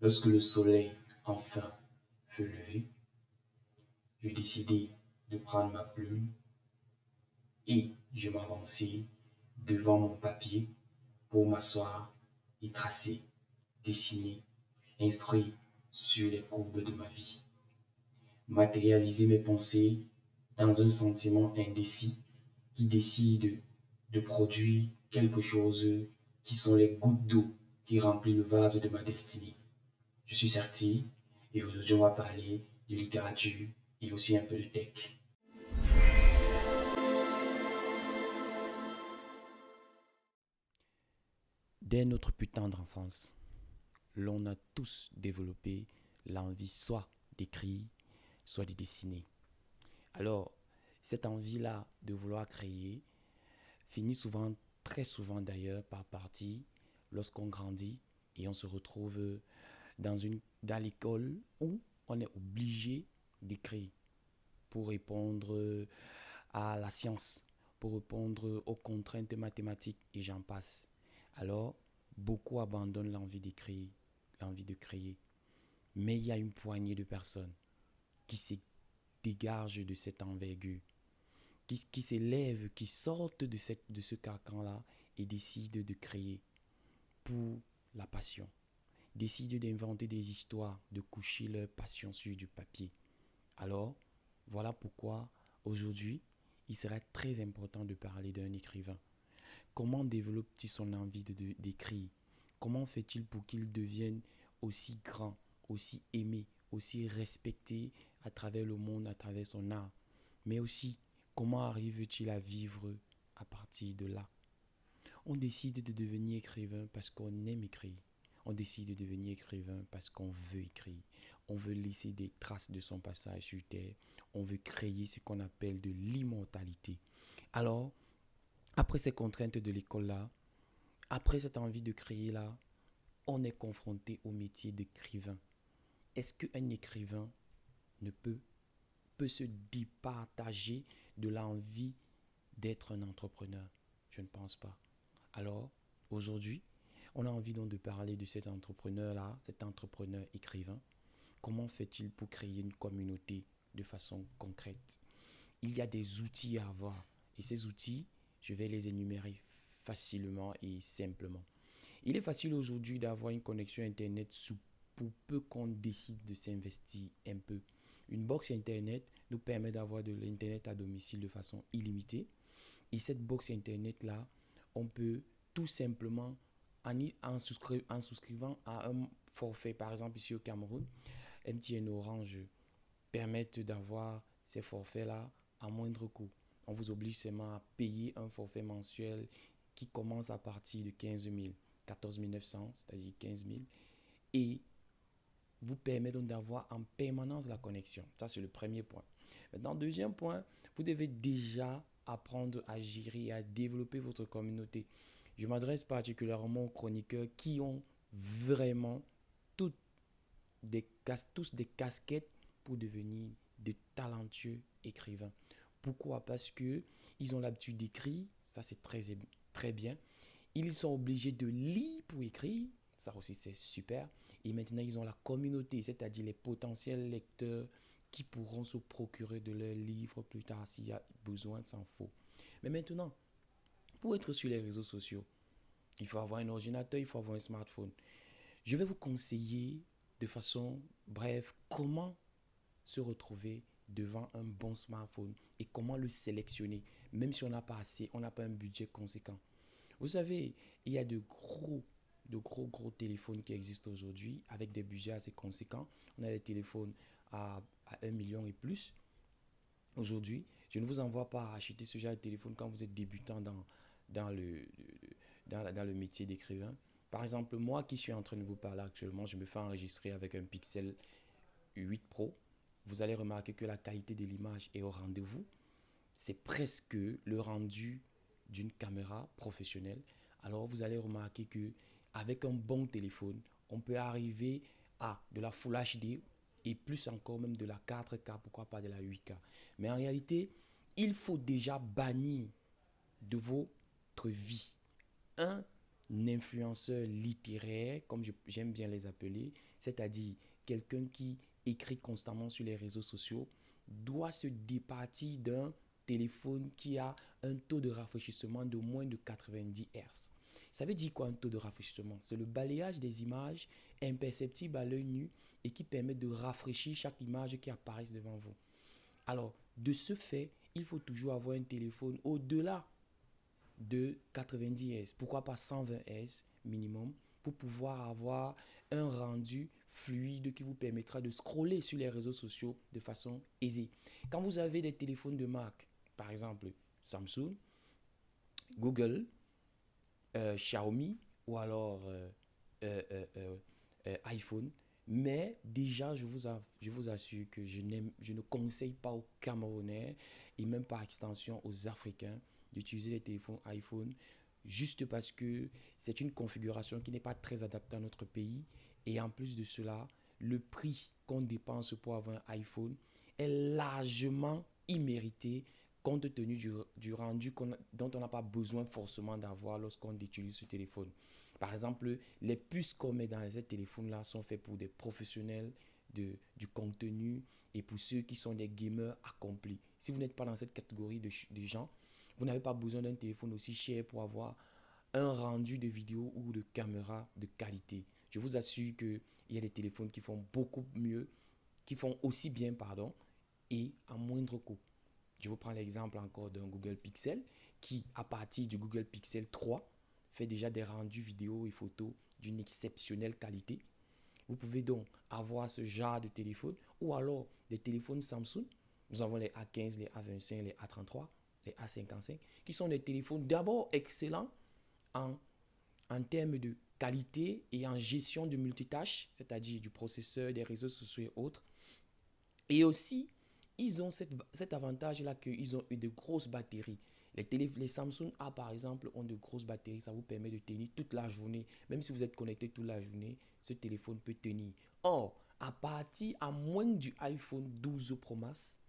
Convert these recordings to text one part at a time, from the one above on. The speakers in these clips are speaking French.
Lorsque le soleil enfin fut levé, je décidai de prendre ma plume et je m'avançai devant mon papier pour m'asseoir et tracer, dessiner, instruire sur les courbes de ma vie. Matérialiser mes pensées dans un sentiment indécis qui décide de produire quelque chose qui sont les gouttes d'eau qui remplissent le vase de ma destinée. Je suis sorti et aujourd'hui on va parler de littérature et aussi un peu de tech. Dès notre plus tendre enfance, l'on a tous développé l'envie soit d'écrire, soit de dessiner. Alors, cette envie-là de vouloir créer finit souvent, très souvent d'ailleurs, par partir lorsqu'on grandit et on se retrouve dans l'école où on est obligé d'écrire pour répondre à la science, pour répondre aux contraintes mathématiques et j'en passe. Alors, beaucoup abandonnent l'envie d'écrire, l'envie de créer. Mais il y a une poignée de personnes qui se dégagent de cette envergure, qui s'élèvent, qui sortent de ce carcan-là et décident de créer pour la passion, décident d'inventer des histoires, de coucher leur passion sur du papier. Alors, voilà pourquoi aujourd'hui, il serait très important de parler d'un écrivain. Comment développe-t-il son envie d'écrire? Comment fait-il pour qu'il devienne aussi grand, aussi aimé, aussi respecté à travers le monde, à travers son art? Mais aussi, comment arrive-t-il à vivre à partir de là? On décide de devenir écrivain parce qu'on aime écrire. On décide de devenir écrivain parce qu'on veut écrire. On veut laisser des traces de son passage sur Terre. On veut créer ce qu'on appelle de l'immortalité. Alors, après ces contraintes de l'école-là, après cette envie de créer-là, on est confronté au métier d'écrivain. Est-ce qu'un écrivain ne peut se départager de l'envie d'être un entrepreneur? Je ne pense pas. Alors, aujourd'hui, on a envie donc de parler de cet entrepreneur-là, cet entrepreneur écrivain. Comment fait-il pour créer une communauté de façon concrète? Il y a des outils à avoir. Et ces outils, je vais les énumérer facilement et simplement. Il est facile aujourd'hui d'avoir une connexion Internet pour peu qu'on décide de s'investir un peu. Une box Internet nous permet d'avoir de l'Internet à domicile de façon illimitée. Et cette box Internet-là, on peut tout simplement, en souscrivant à un forfait, par exemple ici au Cameroun, MTN Orange permettent d'avoir ces forfaits-là à moindre coût. On vous oblige seulement à payer un forfait mensuel qui commence à partir de 15 000, 14 900, c'est-à-dire 15 000, et vous permet donc d'avoir en permanence la connexion. Ça, c'est le premier point. Maintenant, deuxième point, vous devez déjà apprendre à gérer et à développer votre communauté. Je m'adresse particulièrement aux chroniqueurs qui ont vraiment toutes tous des casquettes pour devenir de talentueux écrivains. Pourquoi? Parce que ils ont l'habitude d'écrire, ça c'est très bien. Ils sont obligés de lire pour écrire, ça aussi c'est super. Et maintenant ils ont la communauté, c'est-à-dire les potentiels lecteurs qui pourront se procurer de leurs livres plus tard s'il y a besoin, sans faux. Mais maintenant, pour être sur les réseaux sociaux, il faut avoir un ordinateur, il faut avoir un smartphone. Je vais vous conseiller de façon brève comment se retrouver devant un bon smartphone et comment le sélectionner, même si on n'a pas assez, on n'a pas un budget conséquent. Vous savez, il y a gros téléphones qui existent aujourd'hui avec des budgets assez conséquents. On a des téléphones à 1 million et plus. Aujourd'hui, je ne vous envoie pas à acheter ce genre de téléphone quand vous êtes débutant dans le, dans le métier d'écrivain. Par exemple, moi qui suis en train de vous parler actuellement, je me fais enregistrer avec un Pixel 8 Pro. Vous allez remarquer que la qualité de l'image est au rendez-vous. C'est presque le rendu d'une caméra professionnelle. Alors vous allez remarquer que avec un bon téléphone, on peut arriver à de la Full HD et plus encore même de la 4K, pourquoi pas de la 8K. Mais en réalité, il faut déjà bannir de votre vie un influenceur littéraire, comme j'aime bien les appeler, c'est-à-dire quelqu'un qui écrit constamment sur les réseaux sociaux, doit se départir d'un téléphone qui a un taux de rafraîchissement de moins de 90 Hz. Ça veut dire quoi un taux de rafraîchissement? C'est le balayage des images imperceptibles à l'œil nu et qui permet de rafraîchir chaque image qui apparaît devant vous. Alors, de ce fait, il faut toujours avoir un téléphone au-delà de 90 Hz. Pourquoi pas 120 Hz minimum pour pouvoir avoir un rendu fluide qui vous permettra de scroller sur les réseaux sociaux de façon aisée. Quand vous avez des téléphones de marque, par exemple Samsung, Google, Xiaomi ou alors iPhone, mais déjà je vous assure que je ne conseille pas aux Camerounais et même par extension aux Africains d'utiliser les téléphones iPhone juste parce que c'est une configuration qui n'est pas très adaptée à notre pays et en plus de cela, le prix qu'on dépense pour avoir un iPhone est largement immérité compte tenu du rendu dont on n'a pas besoin forcément d'avoir lorsqu'on utilise ce téléphone. Par exemple, les puces qu'on met dans ces téléphones-là sont faits pour des professionnels du contenu et pour ceux qui sont des gamers accomplis. Si vous n'êtes pas dans cette catégorie de gens, vous n'avez pas besoin d'un téléphone aussi cher pour avoir un rendu de vidéo ou de caméra de qualité. Je vous assure qu'il y a des téléphones qui font beaucoup mieux, qui font aussi bien, pardon, et à moindre coût. Je vous prends l'exemple encore d'un Google Pixel qui, à partir du Google Pixel 3, fait déjà des rendus vidéo et photos d'une exceptionnelle qualité. Vous pouvez donc avoir ce genre de téléphone ou alors des téléphones Samsung. Nous avons les A15, les A25, les A33, les A55 qui sont des téléphones d'abord excellents en, en termes de qualité et en gestion de multitâches, c'est-à-dire du processeur, des réseaux sociaux et autres. Et aussi, ils ont cet avantage-là qu'ils ont eu de grosses batteries. Les Samsung A, par exemple, ont de grosses batteries. Ça vous permet de tenir toute la journée. Même si vous êtes connecté toute la journée, ce téléphone peut tenir. Or, à moins du iPhone 12 Pro Max,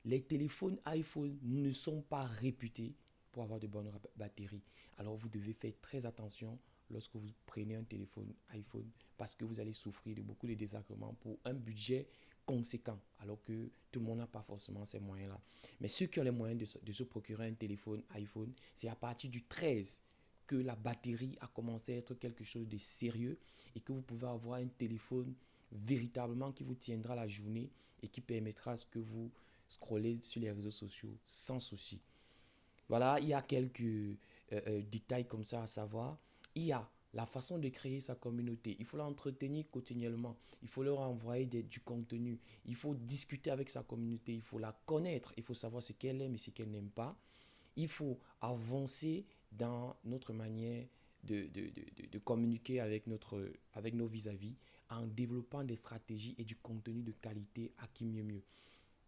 les téléphones iPhone ne sont pas réputés pour avoir de bonnes batteries. Alors, vous devez faire très attention lorsque vous prenez un téléphone iPhone parce que vous allez souffrir de beaucoup de désagréments pour un budget conséquent, alors que tout le monde n'a pas forcément ces moyens-là. Mais ceux qui ont les moyens de se procurer un téléphone iPhone, c'est à partir du 13 que la batterie a commencé à être quelque chose de sérieux et que vous pouvez avoir un téléphone véritablement qui vous tiendra la journée et qui permettra à ce que vous scrollez sur les réseaux sociaux sans souci. Voilà, il y a quelques détails comme ça à savoir. Il y a la façon de créer sa communauté. Il faut l'entretenir quotidiennement. Il faut leur envoyer du contenu. Il faut discuter avec sa communauté. Il faut la connaître. Il faut savoir ce qu'elle aime et ce qu'elle n'aime pas. Il faut avancer dans notre manière de communiquer avec nos vis-à-vis en développant des stratégies et du contenu de qualité à qui mieux mieux.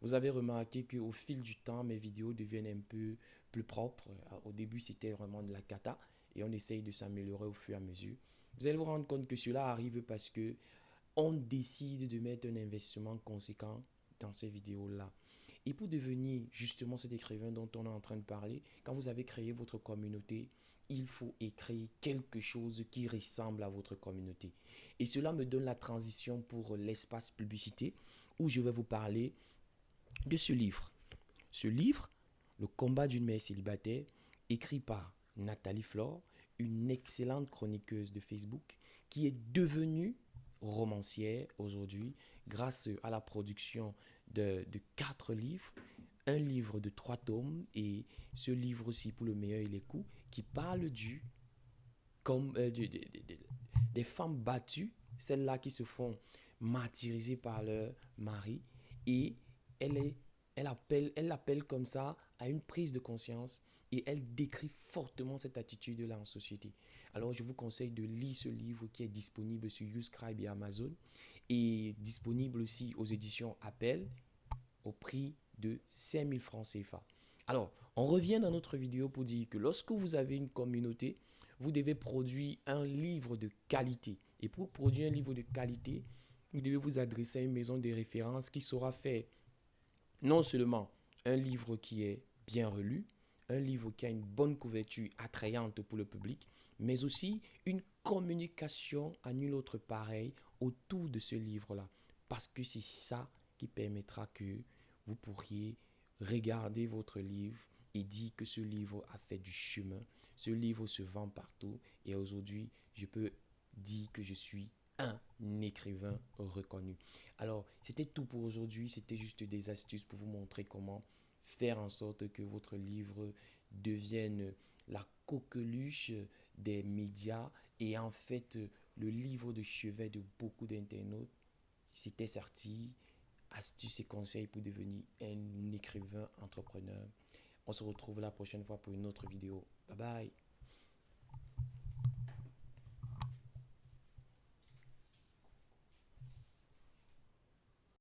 Vous avez remarqué qu'au fil du temps, mes vidéos deviennent un peu plus propres. Au début, c'était vraiment de la cata et on essaye de s'améliorer au fur et à mesure. Vous allez vous rendre compte que cela arrive parce que on décide de mettre un investissement conséquent dans ces vidéos-là. Et pour devenir justement cet écrivain dont on est en train de parler, quand vous avez créé votre communauté, il faut écrire quelque chose qui ressemble à votre communauté. Et cela me donne la transition pour l'espace publicité où je vais vous parler de ce livre. Ce livre, Le combat d'une mère célibataire, écrit par Nathalie Flore, une excellente chroniqueuse de Facebook qui est devenue romancière aujourd'hui grâce à la production de 4 livres, un livre de 3 tomes et ce livre aussi pour le meilleur et les coups qui parle comme, des femmes battues, celles-là qui se font martyriser par leur mari et elle est elle l'appelle comme ça à une prise de conscience et elle décrit fortement cette attitude-là en société. Alors, je vous conseille de lire ce livre qui est disponible sur YouScribe et Amazon et disponible aussi aux éditions Appel au prix de 5000 francs CFA. Alors, on revient dans notre vidéo pour dire que lorsque vous avez une communauté, vous devez produire un livre de qualité. Et pour produire un livre de qualité, vous devez vous adresser à une maison de référence qui saura faire non seulement un livre qui est bien relu, un livre qui a une bonne couverture attrayante pour le public, mais aussi une communication à nul autre pareil autour de ce livre-là. Parce que c'est ça qui permettra que vous pourriez regarder votre livre et dire que ce livre a fait du chemin. Ce livre se vend partout et aujourd'hui, je peux dire que je suis un écrivain reconnu. Alors, c'était tout pour aujourd'hui. C'était juste des astuces pour vous montrer comment faire en sorte que votre livre devienne la coqueluche des médias et en fait le livre de chevet de beaucoup d'internautes. C'était sorti, astuces et conseils pour devenir un écrivain entrepreneur. On se retrouve la prochaine fois pour une autre vidéo. Bye bye.